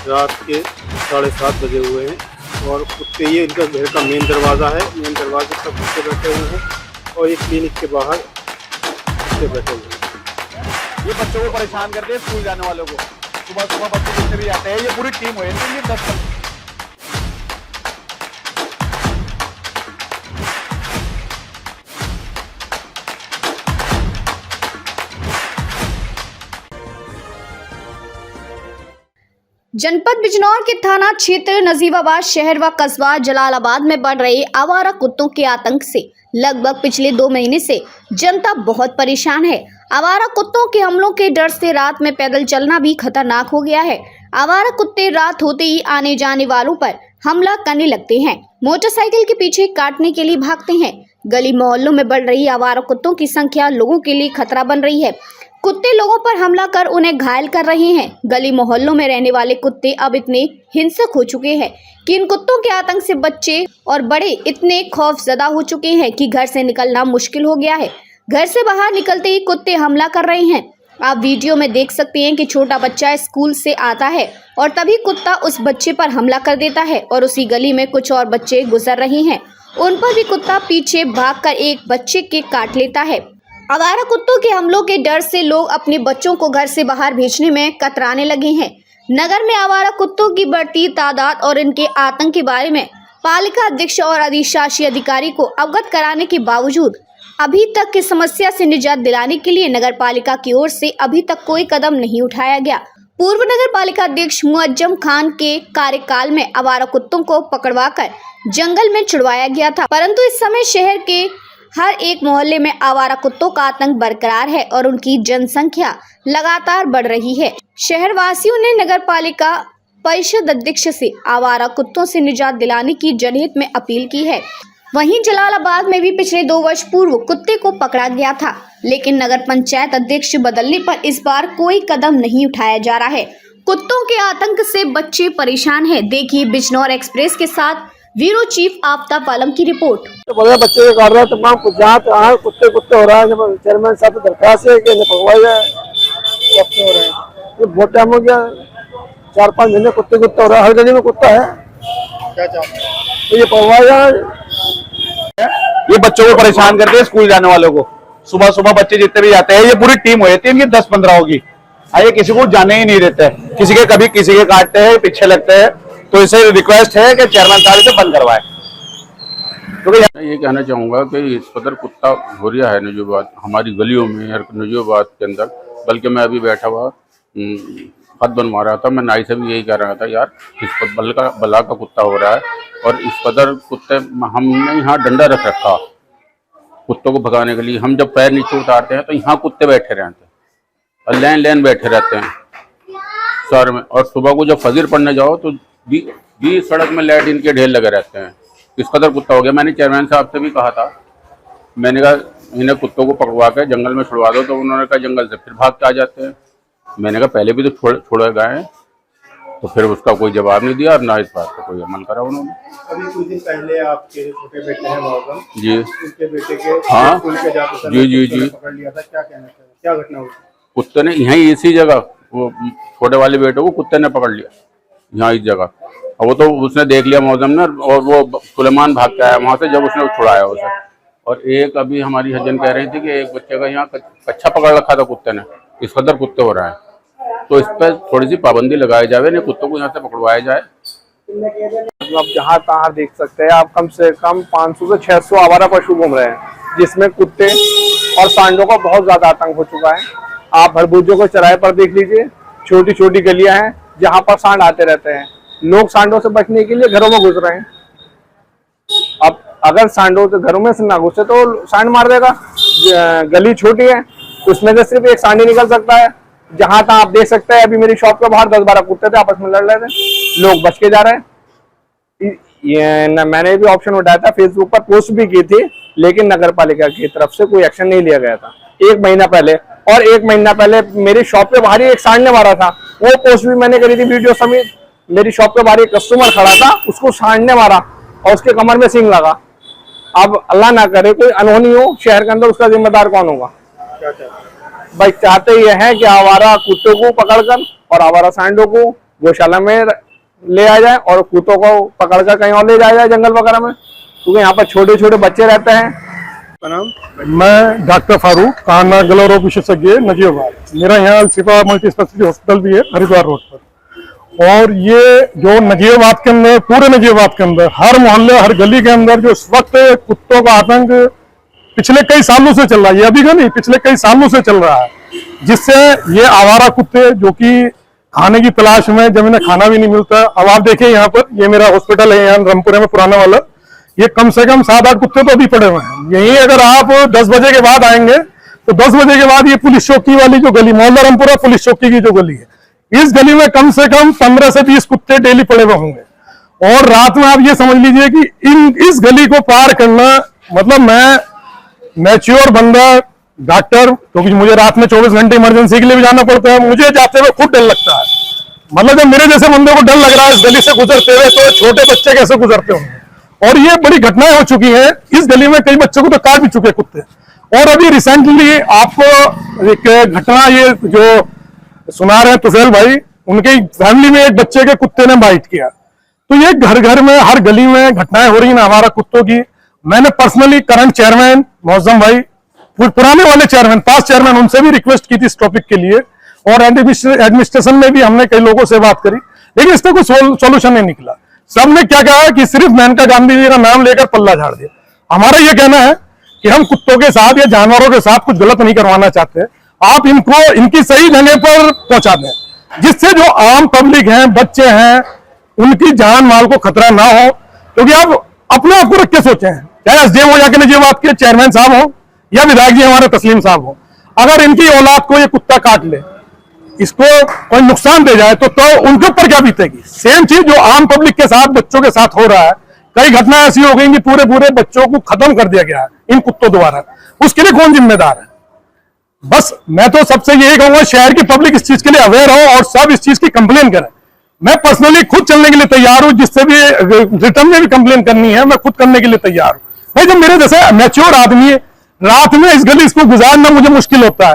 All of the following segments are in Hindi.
रात के 7:30 बजे हुए हैं और कुत्ते, ये इनका घर का मेन दरवाज़ा है। मेन दरवाजे पर कुत्ते बैठे हुए हैं और ये क्लिनिक के बाहर कुत्ते बैठे हुए हैं। ये बच्चों को परेशान करते हैं, स्कूल जाने वालों को। सुबह सुबह बच्चे जितने भी आते हैं, ये पूरी टीम हुई है, 10। जनपद बिजनौर के थाना क्षेत्र नजीबाबाद शहर व कस्बा जलालाबाद में बढ़ रहे आवारा कुत्तों के आतंक से लगभग पिछले 2 महीने से जनता बहुत परेशान है। आवारा कुत्तों के हमलों के डर से रात में पैदल चलना भी खतरनाक हो गया है। आवारा कुत्ते रात होते ही आने जाने वालों पर हमला करने लगते हैं, मोटरसाइकिल के पीछे काटने के लिए भागते हैं। गली मोहल्लों में बढ़ रही आवारा कुत्तों की संख्या लोगों के लिए खतरा बन रही है। कुत्ते लोगों पर हमला कर उन्हें घायल कर रहे हैं। गली मोहल्लों में रहने वाले कुत्ते अब इतने हिंसक हो चुके हैं कि इन कुत्तों के आतंक से बच्चे और बड़े इतने खौफजदा हो चुके हैं कि घर से निकलना मुश्किल हो गया है। घर से बाहर निकलते ही कुत्ते हमला कर रहे हैं। आप वीडियो में देख सकते हैं कि छोटा बच्चा स्कूल से आता है और तभी कुत्ता उस बच्चे पर हमला कर देता है और उसी गली में कुछ और बच्चे गुजर रहे हैं, उन पर भी कुत्ता पीछे भागकर एक बच्चे के काट लेता है। आवारा कुत्तों के हमलों के डर से लोग अपने बच्चों को घर से बाहर भेजने में कतराने लगे हैं। नगर में आवारा कुत्तों की बढ़ती तादाद और इनके आतंक के बारे में पालिका अध्यक्ष और अधिशासी अधिकारी को अवगत कराने के बावजूद अभी तक की समस्या से निजात दिलाने के लिए नगर पालिका की ओर से अभी तक कोई कदम नहीं उठाया गया। पूर्व नगर पालिका अध्यक्ष मुअज्जम खान के कार्यकाल में आवारा कुत्तों को पकड़वाकर जंगल में छुड़वाया गया था, परंतु इस समय शहर के हर एक मोहल्ले में आवारा कुत्तों का आतंक बरकरार है और उनकी जनसंख्या लगातार बढ़ रही है। शहर वासियों ने नगर पालिका परिषद अध्यक्ष से आवारा कुत्तों से निजात दिलाने की जनहित में अपील की है। वहीं जलालाबाद में भी पिछले 2 वर्ष पूर्व कुत्ते को पकड़ा गया था, लेकिन नगर पंचायत अध्यक्ष बदलने पर इस बार कोई कदम नहीं उठाया जा रहा है। कुत्तों के आतंक से बच्चे परेशान है। देखिए बिजनौर एक्सप्रेस के साथ ब्यूरो चीफ आफ्ताब आलम की रिपोर्ट। तो बड़े बच्चे को कर रहे हैं तमाम जहाँ तहाँ कुत्ते हो रहा है। चेयरमैन साहब की दरखास्त है कि भगवाई जाए, कुत्ते हो रहे हैं। ये बहुत टाइम हो गया, 4-5 महीने कुत्ते हो रहा है। हर गली में कुत्ता है। क्या चाहते हैं? तो ये भगवाई जाए। ये बच्चों को परेशान करते हैं, स्कूल जाने वालों को। सुबह सुबह बच्चे जितने भी आते हैं, ये पूरी टीम हो जाती है, इनकी 10-15 होगी। ये किसी को जाने ही नहीं देते, किसी के कभी किसी के काटते हैं, पीछे लगते हैं। तो इसे रिक्वेस्ट है कि चेयरमैन साहब इसे बंद करवाए। तो ये कहना चाहूँगा कि इस कदर कुत्ता हो रहा है नजूबाद हमारी गलियों में और नजूबाद के अंदर। बल्कि मैं अभी बैठा हुआ खत बनवा रहा था, मैं नाई से भी यही कह रहा था, यार इस पर बला का कुत्ता हो रहा है और इस कदर कुत्ते। हमने यहाँ डंडा रख रखा कुत्तों को भगाने के लिए। हम जब पैर नीचे उतारते हैं तो यहाँ कुत्ते बैठे रहते हैं और लाइन बैठे रहते हैं शहर में। और सुबह को जब फजर पढ़ने जाओ तो 20 सड़क में लाइट इनके ढेर लगे रहते हैं। इस कदर कुत्ता हो गया। मैंने चेयरमैन साहब से भी कहा था, मैंने कहा इन्हें कुत्तों को पकड़वा के जंगल में छुड़वा दो, तो उन्होंने कहा जंगल से फिर भाग के आ जाते हैं। मैंने कहा पहले भी तो छोड़े गए हैं, तो फिर उसका कोई जवाब नहीं दिया और ना इस बात पर कोई अमल करा उन्होंने। अभी कुछ दिन पहले आपके छोटे बेटे हैं मौसम जी, उनके बेटे के हाँ जी पकड़ लिया था, क्या कहना चाहिए, क्या घटना हुई? कुत्ते ने यहीं इसी जगह, वो छोटे वाले बेटे को कुत्ते ने पकड़ लिया यहाँ इस जगह। और वो तो उसने देख लिया मौजम ने, और वो सुलेमान भाग के आया वहाँ से जब उसने छुड़ाया उसे। और एक अभी हमारी हजन कह रही थी कि एक बच्चे का यहाँ कच्चा पकड़ रखा था कुत्ते ने। इस कदर कुत्ते हो रहा है, तो इस पर थोड़ी सी पाबंदी लगाई जाए, नहीं कुत्तों को यहाँ से पकड़वाया जाए। आप जहाँ तहाँ देख सकते हैं, आप कम से कम 500 से 600 आवारा पशु घूम रहे हैं, जिसमें कुत्ते और सांडों का बहुत ज्यादा आतंक हो चुका है। आप भरबूजों को चौराहे पर देख लीजिए, छोटी छोटी गलियां हैं जहाँ पर सांड आते रहते हैं। लोग सांडों से बचने के लिए घरों में घुस रहे हैं। अब अगर सांडों से घरों में से ना घुसे तो सांड मार देगा। गली छोटी है, उसमें से सिर्फ एक सांड ही निकल सकता है। जहां तक आप देख सकते हैं, अभी मेरी शॉप के बाहर 10-12 कुत्ते थे, आपस में लड़ रहे थे, लोग बच के जा रहे हैं। ये मैंने भी ऑप्शन उठाया था, फेसबुक पर पोस्ट भी की थी, लेकिन नगर पालिका की तरफ से कोई एक्शन नहीं लिया गया था 1 महीना पहले। और 1 महीना पहले मेरी शॉप के बाहर ही एक सांड ने मारा था, वो पोस्ट भी मैंने करी थी वीडियो समेत। मेरी शॉप के बाहर एक कस्टमर खड़ा था, उसको सांड ने मारा और उसके कमर में सींग लगा। अब अल्लाह ना करे कोई अनहोनी हो शहर के अंदर, उसका जिम्मेदार कौन होगा? भाई चाहते ये है कि आवारा कुत्तों को पकड़कर और आवारा सांडों को गौशाला में ले आ जाए और कुत्तों को पकड़कर कहीं और ले जाया जाए जंगल वगैरह में, क्योंकि यहाँ पर छोटे छोटे बच्चे रहते हैं। मैं डॉक्टर फारूक कान्हा गला रोग विशेषज्ञ नजीबाबाद। मेरा यहाँ अल्शिफा मल्टी स्पेशलिटी हॉस्पिटल भी है हरिद्वार रोड पर। और ये जो नजीबाबाद के अंदर, पूरे नजीबाबाद के अंदर हर मोहल्ले हर गली के अंदर जो इस वक्त कुत्तों का आतंक पिछले कई सालों से चल रहा है, ये अभी का नहीं, पिछले कई सालों से चल रहा है, जिससे ये आवारा कुत्ते जो कि खाने की तलाश में, जब इन्हें खाना भी नहीं मिलता। अब आप देखिए यहाँ पर, ये मेरा हॉस्पिटल है यहाँ रामपुरा में पुराना वाला, ये कम से कम 7-8 कुत्ते तो अभी पड़े हुए हैं। यही अगर आप 10 बजे के बाद आएंगे तो 10 बजे के बाद ये पुलिस चौकी वाली जो गली, मोहल्ला रामपुरा पुलिस चौकी की जो गली है, इस गली में कम से कम 15 से 20 कुत्ते डेली पड़े हुए होंगे। और रात में आप ये समझ लीजिए कि इस गली को पार करना, मतलब मैं मैच्योर बंदा डॉक्टर, क्योंकि मुझे रात में 24 घंटे इमरजेंसी के लिए भी जाना पड़ता है, मुझे जाते हुए खुद डर लगता है। मतलब जब मेरे जैसे बंदे को डर लग रहा है इस गली से गुजरते हुए, तो छोटे बच्चे कैसे गुजरते होंगे। और ये बड़ी घटनाएं हो चुकी हैं इस गली में, कई बच्चों को तो काट भी चुके कुत्ते। और अभी रिसेंटली आपको एक घटना ये जो सुना रहे हैं तुफैल भाई, उनके फैमिली में एक बच्चे के कुत्ते ने बाइट किया। तो ये घर घर में हर गली में घटनाएं हो रही है हमारा कुत्तों की। मैंने पर्सनली करंट चेयरमैन मौजम भाई, पुराने वाले चेयरमैन, पास चेयरमैन, उनसे भी रिक्वेस्ट की थी इस टॉपिक के लिए, और एडमिनिस्ट्रेशन में भी हमने कई लोगों से बात करी, लेकिन इसका कोई सॉल्यूशन नहीं निकला। सबने क्या कहा कि सिर्फ मेनका गांधी जी का नाम लेकर पल्ला झाड़ दिया। हमारा ये कहना है कि हम कुत्तों के साथ या जानवरों के साथ कुछ गलत नहीं करवाना चाहते, आप इनको इनकी सही जगह पर पहुंचा दें, जिससे जो आम पब्लिक है, बच्चे हैं, उनकी जान माल को खतरा ना हो। क्योंकि आप अपने आप को रख के सोचे, चाहे एसडीएम हो जाके नजीबाबाद के चेयरमैन साहब हो या विधायक जी हमारे तस्लीम साहब हो, अगर इनकी औलाद को ये कुत्ता काट ले, इसको कोई नुकसान दे जाए, तो उनके ऊपर क्या बीतेगी। सेम चीज जो आम पब्लिक के साथ, बच्चों के साथ हो रहा है, कई घटनाएं ऐसी हो गई कि पूरे पूरे बच्चों को खत्म कर दिया गया है इन कुत्तों द्वारा। उसके लिए कौन जिम्मेदार है? बस मैं तो सबसे यही कहूंगा, शहर की पब्लिक इस चीज के लिए अवेयर हो और सब इस चीज की कंप्लेन करें। मैं पर्सनली खुद चलने के लिए तैयार हूं, जिससे भी रिटर्न में भी कंप्लेन करनी है, मैं खुद करने के लिए तैयार हूं। भाई जब मेरे जैसे मैच्योर आदमी है, रात में इस गली इसको गुजारना मुझे मुश्किल होता है।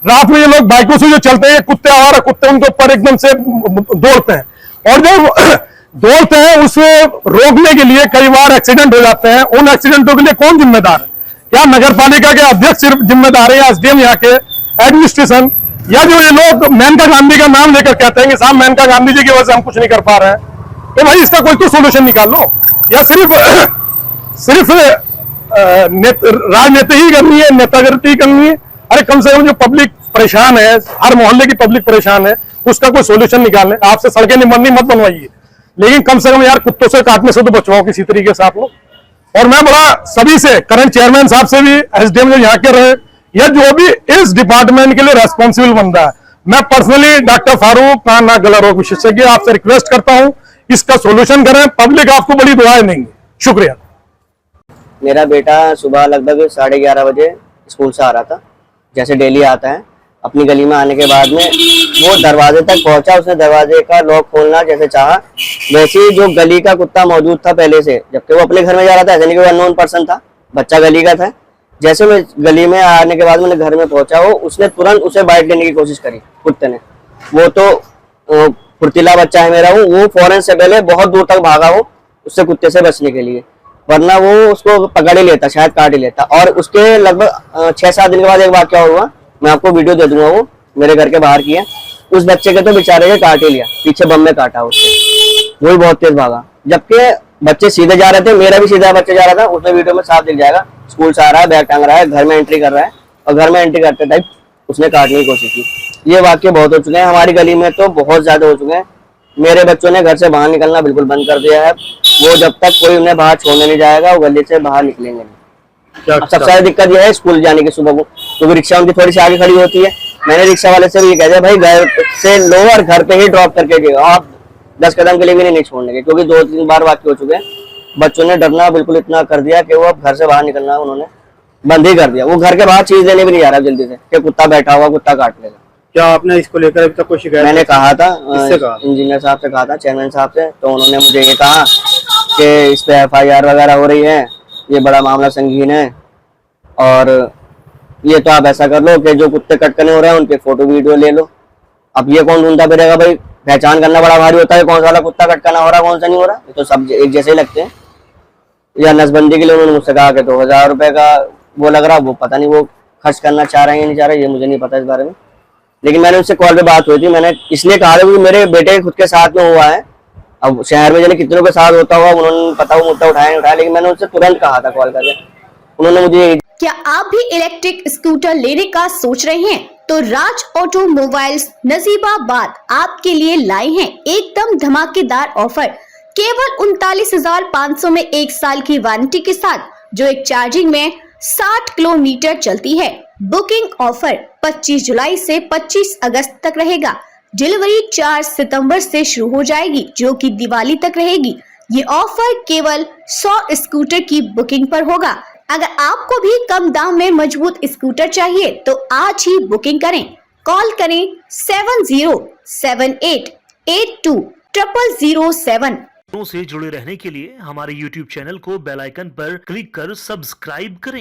रात में ये लोग बाइकों से जो चलते हैं, कुत्ते आवारा कुत्ते उनके ऊपर एकदम से दौड़ते हैं, और जब दौड़ते हैं उसे रोकने के लिए कई बार एक्सीडेंट हो जाते हैं। उन एक्सीडेंटों के लिए कौन जिम्मेदार है? क्या नगर पालिका के अध्यक्ष सिर्फ जिम्मेदार है, या एसडीएम यहाँ के, एडमिनिस्ट्रेशन, या जो ये लोग मेनका गांधी का नाम लेकर कहते हैं कि साहब मेनका गांधी जी की वजह से हम कुछ नहीं कर पा रहे हैं, तो भाई इसका कोई तो सोल्यूशन निकाल लो। या सिर्फ राजनीति ही करनी है, नेतागिरी करनी है? अरे कम से कम जो पब्लिक परेशान है, हर मोहल्ले की पब्लिक परेशान है, उसका कोई सोल्यूशन निकालने। आपसे सड़कें मत बनवाइए, लेकिन कम से कम यार कुत्तों से काटने से तो बचवाओ किसी तरीके से आप लोग। और मैं बड़ा सभी से, करंट चेयरमैन साहब से भी, एसडीएम जो यहाँ के रहे, या जो भी इस डिपार्टमेंट के लिए रेस्पॉन्सिबल बंदा है, मैं पर्सनली डॉक्टर फारूक कान्हा गला रोग विशेषज्ञ आपसे रिक्वेस्ट करता हूं, इसका सोल्यूशन करें। पब्लिक आपको बड़ी दुआएं देंगी। शुक्रिया। मेरा बेटा सुबह लगभग 11:30 बजे स्कूल से आ रहा था, जैसे डेली आता है। अपनी गली में आने के बाद में वो दरवाजे तक पहुंचा, उसने दरवाजे का लॉक खोलना जैसे चाहा, वैसे ही जो गली का कुत्ता मौजूद था पहले से, जबकि वो अपने घर में जा रहा था, ऐसे नहीं कोई अननोन पर्सन था, बच्चा गली का था। जैसे मैं गली में आने के बाद मैंने घर में पहुंचा, वो उसने तुरंत उसे बाइट लेने की कोशिश करी कुत्ते ने। वो तो फुर्तीला बच्चा है मेरा, वो फौरन से पहले बहुत दूर तक भागा वो उससे कुत्ते से बचने के लिए, वरना वो उसको पकड़ ही लेता, शायद काट ही लेता। और उसके लगभग 6-7 दिन के बाद एक वाकया हुआ, मैं आपको वीडियो दे दूंगा, वो मेरे घर के बाहर की है। उस बच्चे के तो बेचारे के काट ही लिया, पीछे बम में काटा उससे, वो भी बहुत तेज भागा। जबकि बच्चे सीधे जा रहे थे, मेरा भी सीधा बच्चा जा रहा था, उसमें वीडियो में साफ दिख जाएगा। स्कूल से आ रहा है, बैग टांग रहा है, घर में एंट्री कर रहा है, और घर में एंट्री करते टाइप उसने काटने की कोशिश की। ये वाकये बहुत हो चुके हैं हमारी गली में, तो बहुत ज्यादा हो चुके हैं। मेरे बच्चों ने घर से बाहर निकलना बिल्कुल बंद कर दिया है। वो जब तक कोई उन्हें बाहर छोड़ने नहीं जाएगा, वो गली से बाहर निकलेंगे नहीं। अब सबसे ज्यादा दिक्कत यह है स्कूल जाने की सुबह को, क्योंकि रिक्शा उनकी थोड़ी सी आगे खड़ी होती है। मैंने रिक्शा वाले से भी ये कह दिया, भाई घर से लो और घर पे ही ड्रॉप करके जाओ, आप 10 कदम के लिए भी नहीं छोड़ने के, क्योंकि 2-3 बार वाकये हो चुके हैं। बच्चों ने डरना बिल्कुल इतना कर दिया कि वो अब घर से बाहर निकलना उन्होंने बंद ही कर दिया। वो घर के बाहर चीज लेने भी नहीं जा रहा जल्दी से, कि कुत्ता बैठा हुआ, कुत्ता काट लेगा। क्या आपने इसको लेकर अभी तक कोई शिकायत? मैंने कहा था, कहा? इंजीनियर साहब से कहा था, चेयरमैन साहब से, तो उन्होंने मुझे ये कहा कि इस पे FIR वगैरह हो रही है, ये बड़ा मामला संगीन है, और ये तो आप ऐसा कर लो कि जो कुत्ते कटकने हो रहे हैं उनके फोटो वीडियो ले लो। अब ये कौन ढूंढता फिरेगा भाई, पहचान करना बड़ा भारी होता है, कौन सा वाला कुत्ता कटकाना हो रहा कौन सा नहीं हो रहा। ये तो सब एक जैसे ही लगते हैं। या नसबंदी के लिए उन्होंने मुझसे कहा कि 2000 रुपए का वो लग रहा, वो पता नहीं वो खर्च करना चाह रहे हैं या नहीं चाह रहे, ये मुझे नहीं पता इस बारे में। लेकिन मैंने उनसे कॉल पे बात हुई थी, मैंने इसलिए कहा था क्योंकि मेरे बेटे के खुद के साथ में हुआ है। अब शहर में जाने कितनों के साथ होता हुआ उन्होंने पता वो मुद्दा उठाया नहीं उठाया, लेकिन मैंने उनसे तुरंत कहा था कॉल करके, उन्होंने मुझे। क्या आप भी इलेक्ट्रिक स्कूटर लेने का सोच रहे हैं? तो राज ऑटोमोबाइल्स नजीबाबाद आपके लिए लाए हैं एकदम धमाकेदार ऑफर। केवल 39,500 में 1 साल की वारंटी के साथ, जो एक चार्जिंग में 60 किलोमीटर चलती है। बुकिंग ऑफर 25 जुलाई से 25 अगस्त तक रहेगा। डिलीवरी 4 सितंबर से शुरू हो जाएगी, जो कि दिवाली तक रहेगी। ये ऑफर केवल 100 स्कूटर की बुकिंग पर होगा। अगर आपको भी कम दाम में मजबूत स्कूटर चाहिए तो आज ही बुकिंग करें। कॉल करें 7078820007। से जुड़े रहने के लिए हमारे YouTube चैनल को बेल आइकन पर क्लिक कर सब्सक्राइब करें।